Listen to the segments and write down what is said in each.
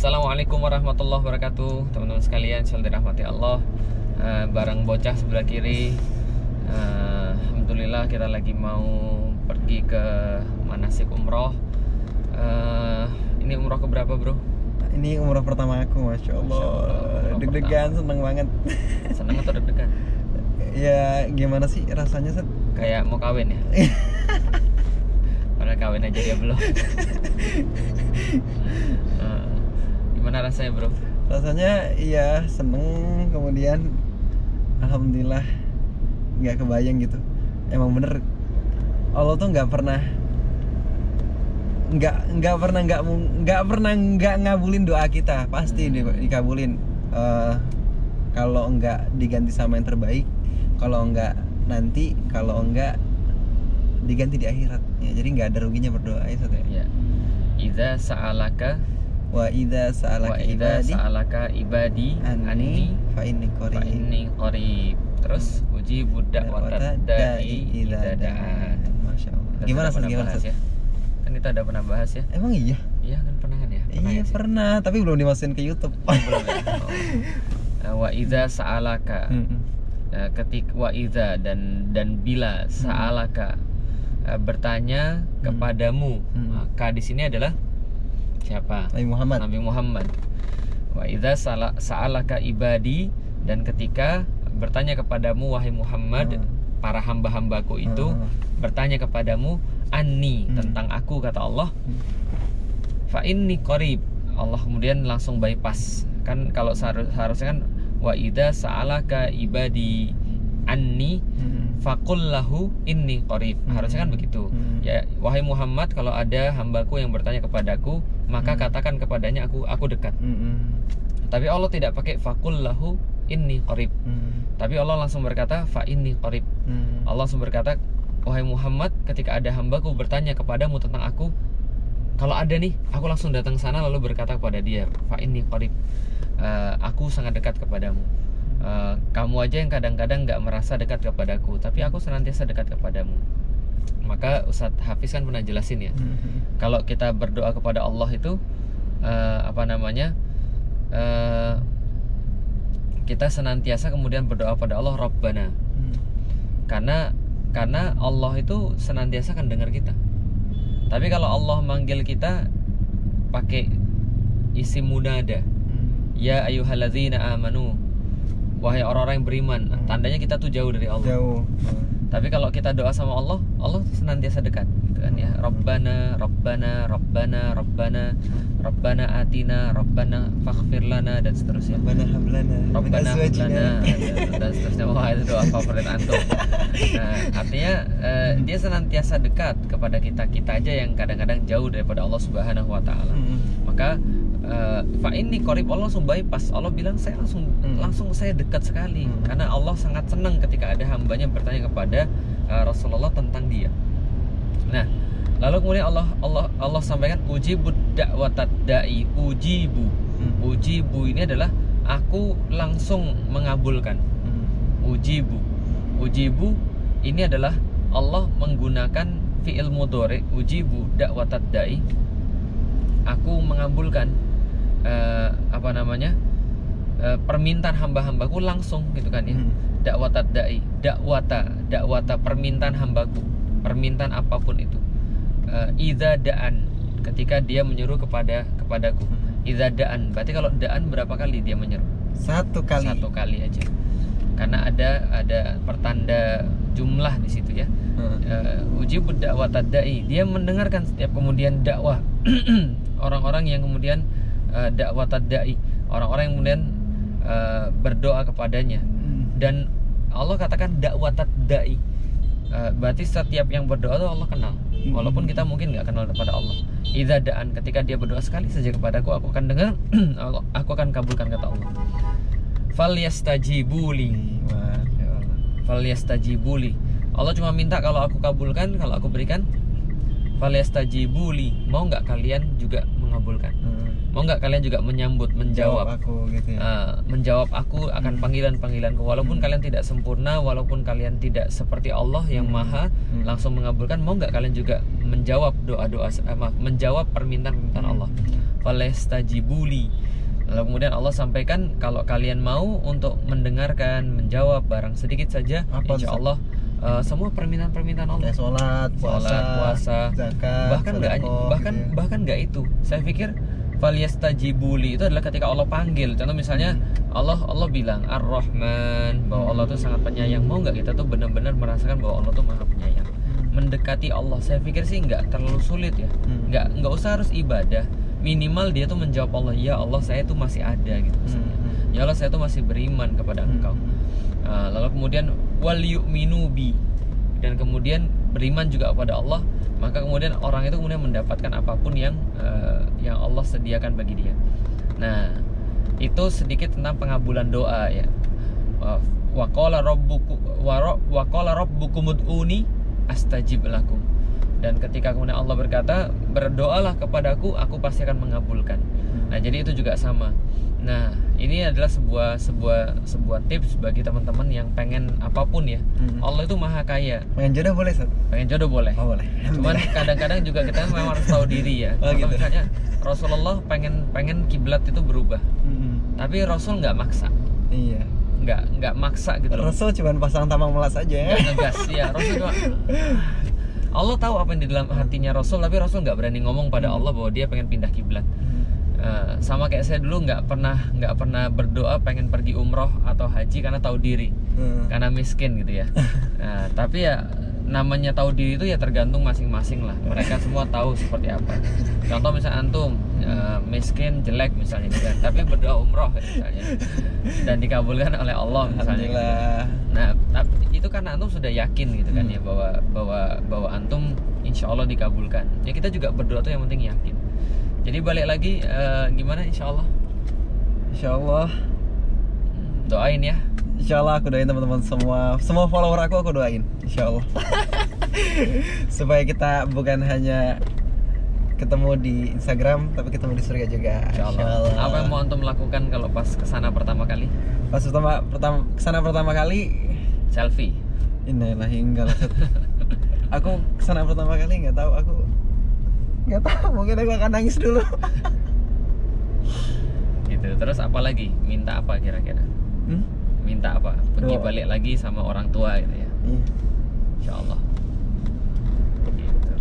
Assalamualaikum warahmatullahi wabarakatuh, teman-teman sekalian, insyaallah dirahmati Allah. Bareng bocah sebelah kiri. Alhamdulillah kita lagi mau pergi ke manasik umroh. Ini umroh keberapa, bro? Ini umroh pertama aku, Masya Allah. Deg-degan, seneng banget. Seneng atau deg-degan? Ya gimana sih rasanya, Set? Kayak mau kawin ya? Padahal kawin aja dia belum. Gimana rasanya, bro? Rasanya iya seneng, kemudian alhamdulillah nggak kebayang gitu. Emang bener Allah tuh nggak pernah nggak ngabulin doa kita, pasti dikabulin. Kalau nggak diganti sama yang terbaik, kalau nggak nanti, kalau nggak diganti di akhirat ya, jadi nggak ada ruginya berdoa ya, Sat. Ya. Idza sa'alaka ibadi anni fa inni qarib. Terus uji budak watadai idza da'an. Masya Allah. Gimana ya? Kan kita udah pernah bahas ya. Emang iya? Iya kan pernah kan ya? Iya pernah, tapi belum dimasukin ke YouTube. Belum ya? Wa idza sa'alaka. Wa idza dan bila sa'alaka bertanya kepadamu. Maka di sini adalah siapa? Nabi Muhammad. Wa idza sa'alaka ibadi, dan ketika bertanya kepadamu wahai Muhammad, para hamba-hambaku itu bertanya kepadamu anni, tentang aku, kata Allah. Fa inni qarib. Allah kemudian langsung bypass. Kan kalau seharusnya kan wa idza sa'alaka ibadi anni faqul lahu inni qarib. Harusnya kan begitu. Ya, wahai Muhammad, kalau ada hambaku yang bertanya kepadaku, maka katakan kepadanya aku dekat. Tapi Allah tidak pakai faqul lahu inni qarib. Tapi Allah langsung berkata fa inni qarib. Allah langsung berkata, wahai Muhammad, ketika ada hambaku bertanya kepadamu tentang aku, kalau ada nih, aku langsung datang sana lalu berkata kepada dia, fa inni qarib. Aku sangat dekat kepadamu. Kamu aja yang kadang-kadang gak merasa dekat kepadaku, tapi aku senantiasa dekat kepadamu. Maka Ustadz Hafiz kan pernah jelasin ya, kalau kita berdoa kepada Allah itu kita senantiasa kemudian berdoa pada Allah Rabbana. Karena Allah itu senantiasa kan dengar kita. Tapi kalau Allah manggil kita pakai isim munada, ya ayyuhalladzina amanu, wahai orang-orang yang beriman, tandanya kita tuh jauh dari Allah. Jauh. Tapi kalau kita doa sama Allah, Allah senantiasa dekat, gitu kan ya. Rabbana, Rabbana, Rabbana, Rabbana, Rabbana atina, Rabbana faghfir lana, dan seterusnya. Rabbana hablana, Rabbana hablana, dan seterusnya. Wah, itu doa favorit antum. Nah, artinya dia senantiasa dekat kepada kita aja yang kadang-kadang jauh daripada Allah Subhanahu wa taala. Maka fa inni qarib, Allah langsung bypass. Allah bilang saya langsung saya dekat sekali. Karena Allah sangat senang ketika ada hambanya bertanya kepada Rasulullah tentang dia. Nah, lalu kemudian Allah sampaikan ujibu da'watad da'i. Ujibu ini adalah aku langsung mengabulkan. Ujibu ini adalah Allah menggunakan fi'il mudhari, ujibu da'watad da'i. Aku mengabulkan permintaan hamba-hambaku langsung, gitu kan ya. Dakwatad da'i, dakwata permintaan hambaku, permintaan apapun itu. Idza da'an, ketika dia menyuruh kepadaku. Idza da'an, berarti kalau da'an berapa kali dia menyuruh? Satu kali aja. Karena ada pertanda jumlah di situ ya. Ujibu da'watad da'i, dia mendengarkan setiap kemudian dakwah orang-orang yang kemudian da'watad da'i, orang-orang yang kemudian berdoa kepadanya. Dan Allah katakan da'watad da'i, berarti setiap yang berdoa itu Allah kenal, walaupun kita mungkin nggak kenal kepada Allah. Idza da'an, ketika dia berdoa sekali saja kepadaku, aku akan dengar, aku akan kabulkan, kata Allah. Falyastajibuli. Allah cuma minta kalau aku kabulkan, kalau aku berikan. Falyastajibuli, mau nggak kalian juga mengabulkan? Mau nggak kalian juga menjawab aku gitu ya. Menjawab aku akan panggilan-panggilanku, walaupun kalian tidak sempurna, walaupun kalian tidak seperti Allah yang maha langsung mengabulkan. Mau nggak kalian juga menjawab doa-doa, menjawab permintaan Allah? falyastajibuli. Lalu kemudian Allah sampaikan kalau kalian mau untuk mendengarkan, menjawab barang sedikit saja, insya Allah semua permintaan Allah. Ya, sholat, puasa, zakat, bahkan nggak itu. Saya pikir falyastajibuli itu adalah ketika Allah panggil. Contoh misalnya Allah bilang Ar-Rahman, bahwa Allah tuh sangat penyayang. Mau nggak kita tuh benar-benar merasakan bahwa Allah tuh maha penyayang, mendekati Allah? Saya pikir sih nggak terlalu sulit ya. Nggak usah harus ibadah. Minimal dia tuh menjawab Allah, ya Allah saya tuh masih ada gitu misalnya. Ya Allah saya tuh masih beriman kepada Engkau. Lalu kemudian wal yu'minu bi, dan kemudian beriman juga kepada Allah, maka kemudian orang itu kemudian mendapatkan apapun yang Allah sediakan bagi dia. Nah, itu sedikit tentang pengabulan doa ya. Wa qala rabbukum ud'uni astajib lakum. Dan ketika kemudian Allah berkata, berdoalah kepadaku, aku pasti akan mengabulkan. Nah, jadi itu juga sama. Nah, ini adalah sebuah tips bagi teman-teman yang pengen apapun ya. Allah itu maha kaya. Pengen jodoh boleh, Sat? Pengen jodoh boleh. Oh, boleh. Cuman kadang-kadang juga kita memang harus tahu diri ya. Contoh gitu. Misalnya Rasulullah pengen kiblat itu berubah. Tapi Rasul nggak maksa. Iya. Nggak maksa gitu. Rasul cuma pasang tampang melas aja ya. Nggak ngegas ya. Rasul cuma Allah tahu apa yang di dalam hatinya Rasul, tapi Rasul nggak berani ngomong pada Allah bahwa dia pengen pindah kiblat. Sama kayak saya dulu nggak pernah berdoa pengen pergi umroh atau haji karena tahu diri, karena miskin gitu ya. Tapi ya namanya tahu diri itu ya tergantung masing-masing lah. Mereka semua tahu seperti apa. Contoh misalnya antum miskin, jelek misalnya gitu kan, tapi berdoa umroh misalnya dan dikabulkan oleh Allah misalnya gitu. Nah, itu karena antum sudah yakin gitu kan ya bahwa antum insya Allah dikabulkan. Ya kita juga berdoa tuh yang penting yakin. Jadi balik lagi gimana insya Allah? Insya Allah doain ya. Insya Allah aku doain teman-teman semua follower aku doain insya Allah. Supaya kita bukan hanya ketemu di Instagram tapi ketemu di surga juga. Insya Allah. Apa yang mau antum lakukan kalau pas kesana pertama kali? Pas kesana pertama kali selfie. Innalillahi enggak lah. Aku kesana pertama kali nggak tahu, mungkin aku akan nangis dulu. Gitu. Terus apa lagi? Minta apa kira-kira? Minta apa? Pergi balik lagi sama orang tua gitu ya. Insya Allah. Gitu.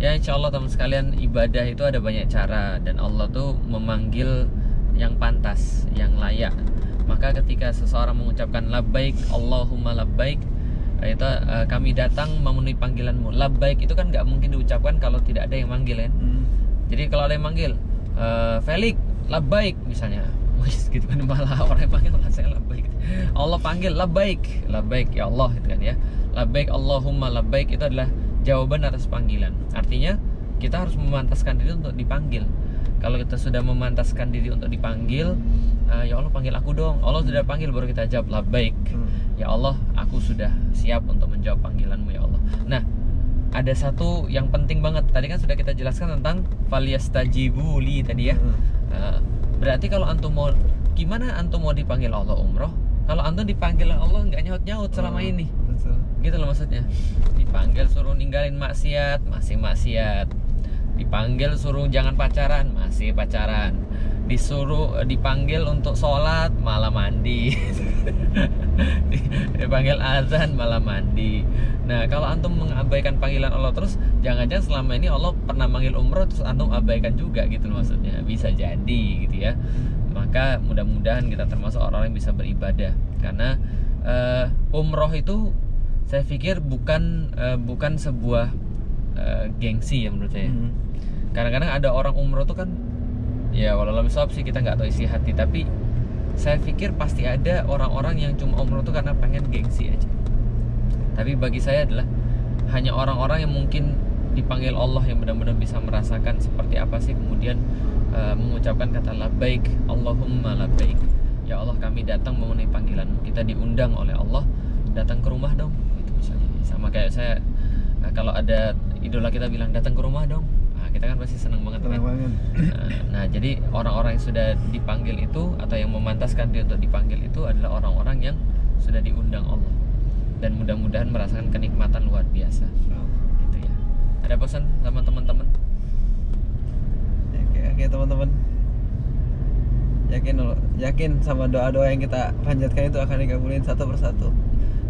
Ya insya Allah teman sekalian, ibadah itu ada banyak cara dan Allah tuh memanggil yang pantas, yang layak. Maka ketika seseorang mengucapkan labbaik Allahumma labbaik, itu kami datang memenuhi panggilanmu. Labbaik itu kan nggak mungkin diucapkan kalau tidak ada yang manggil kan. Jadi kalau ada yang manggil Felix labbaik misalnya, gitu kan, malah orang yang panggil malah saya labbaik. Allah panggil labbaik ya Allah gitu kan ya. Labbaik Allahumma labbaik itu adalah jawaban atas panggilan. Artinya kita harus memantaskan diri untuk dipanggil. Kalau kita sudah memantaskan diri untuk dipanggil, ya Allah panggil aku dong. Allah sudah panggil baru kita jawab labbaik. Ya Allah, aku sudah siap untuk menjawab panggilanmu ya Allah. Nah, ada satu yang penting banget. Tadi kan sudah kita jelaskan tentang falyastajibuli tadi ya. Berarti kalau antum mau, gimana antum mau dipanggil Allah umroh? Kalau antum dipanggil Allah nggak nyaut-nyaut selama ini. Betul. Gitu loh maksudnya. Dipanggil suruh ninggalin maksiat, masih maksiat. Dipanggil suruh jangan pacaran, masih pacaran. Dipanggil untuk sholat, malah mandi. Dipanggil azan, malah mandi. Nah, kalau antum mengabaikan panggilan Allah terus, jangan-jangan selama ini Allah pernah manggil umroh terus antum abaikan juga gitu loh maksudnya. Bisa jadi gitu ya. Maka mudah-mudahan kita termasuk orang yang bisa beribadah. Karena umroh itu saya pikir bukan sebuah gengsi ya menurut saya. Kadang-kadang ada orang umroh tuh kan, ya walau misal sih kita nggak tahu isi hati, tapi saya pikir pasti ada orang-orang yang cuma umroh tuh karena pengen gengsi aja. Tapi bagi saya adalah hanya orang-orang yang mungkin dipanggil Allah yang benar-benar bisa merasakan seperti apa sih kemudian mengucapkan kata labbaik Allahumma labbaik. Ya Allah kami datang memenuhi panggilanmu. Kita diundang oleh Allah datang ke rumah dong. Itu misalnya. Sama kayak saya kalau ada idola kita bilang datang ke rumah dong. Kita kan pasti senang banget kan? Nah, jadi orang-orang yang sudah dipanggil itu atau yang memantaskan dia untuk dipanggil itu adalah orang-orang yang sudah diundang Allah dan mudah-mudahan merasakan kenikmatan luar biasa. Gitu ya. Ada pesan sama teman-teman? Oke, teman-teman. Yakin sama doa-doa yang kita panjatkan itu akan dikabulin satu persatu.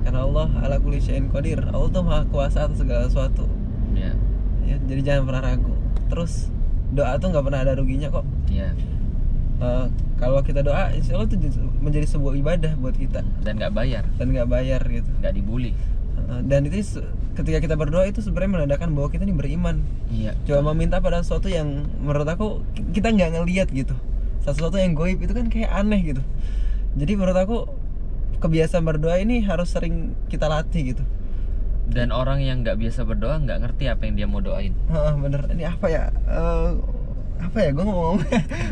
Karena Allah ala kulli syai'in qadir. Allah tuh maha kuasa atas segala sesuatu. Ya. Ya, jadi jangan pernah ragu. Terus doa tuh nggak pernah ada ruginya kok. Ya. Kalau kita doa, insya Allah itu menjadi sebuah ibadah buat kita. Dan nggak bayar gitu. Nggak dibully. Dan itu ketika kita berdoa itu sebenarnya menandakan bahwa kita ini beriman. Iya. Coba meminta pada sesuatu yang menurut aku kita nggak ngelihat gitu. Sesuatu yang goib itu kan kayak aneh gitu. Jadi menurut aku kebiasaan berdoa ini harus sering kita latih gitu. Dan orang yang nggak biasa berdoa nggak ngerti apa yang dia mau doain. Bener. Ini apa ya? Gue ngomong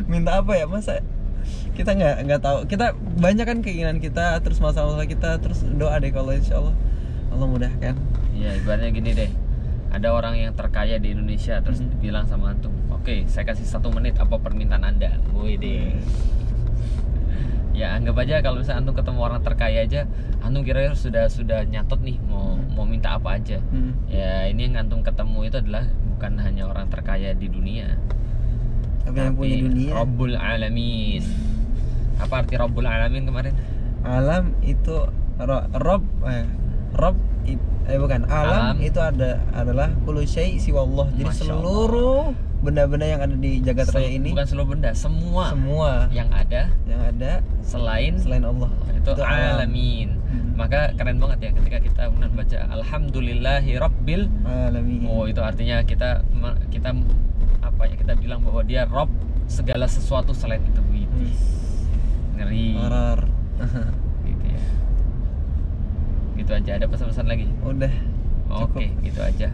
minta apa ya? Masa kita nggak tahu. Kita banyak kan keinginan kita, terus masalah kita, terus doa deh kalau insya Allah Allah mudahkan. Iya, ibaratnya gini deh. Ada orang yang terkaya di Indonesia terus bilang sama antum, oke, saya kasih 1 menit apa permintaan Anda. Woi deh. Ya anggap aja kalau misalnya antum ketemu orang terkaya aja, antum kira-kira sudah nyatet nih mau minta apa aja. Ya ini yang antum ketemu itu adalah bukan hanya orang terkaya di dunia, tapi yang punya dunia. Rabbul Alamin. Apa arti Rabbul Alamin kemarin? Alam itu bukan. Alam itu adalah kullu syai' siwa Allah. Jadi seluruh benda-benda yang ada di jagat raya ini, bukan seluruh benda, semua yang ada selain Allah itu alamin. Maka keren banget ya ketika kita membaca alhamdulillahi rabbil alamin. Oh, itu artinya kita apa ya, kita bilang bahwa dia Rob segala sesuatu selain itu. Ngeri. Gitu ya. Gitu aja. Ada pesan-pesan lagi? Udah. Oke, gitu aja.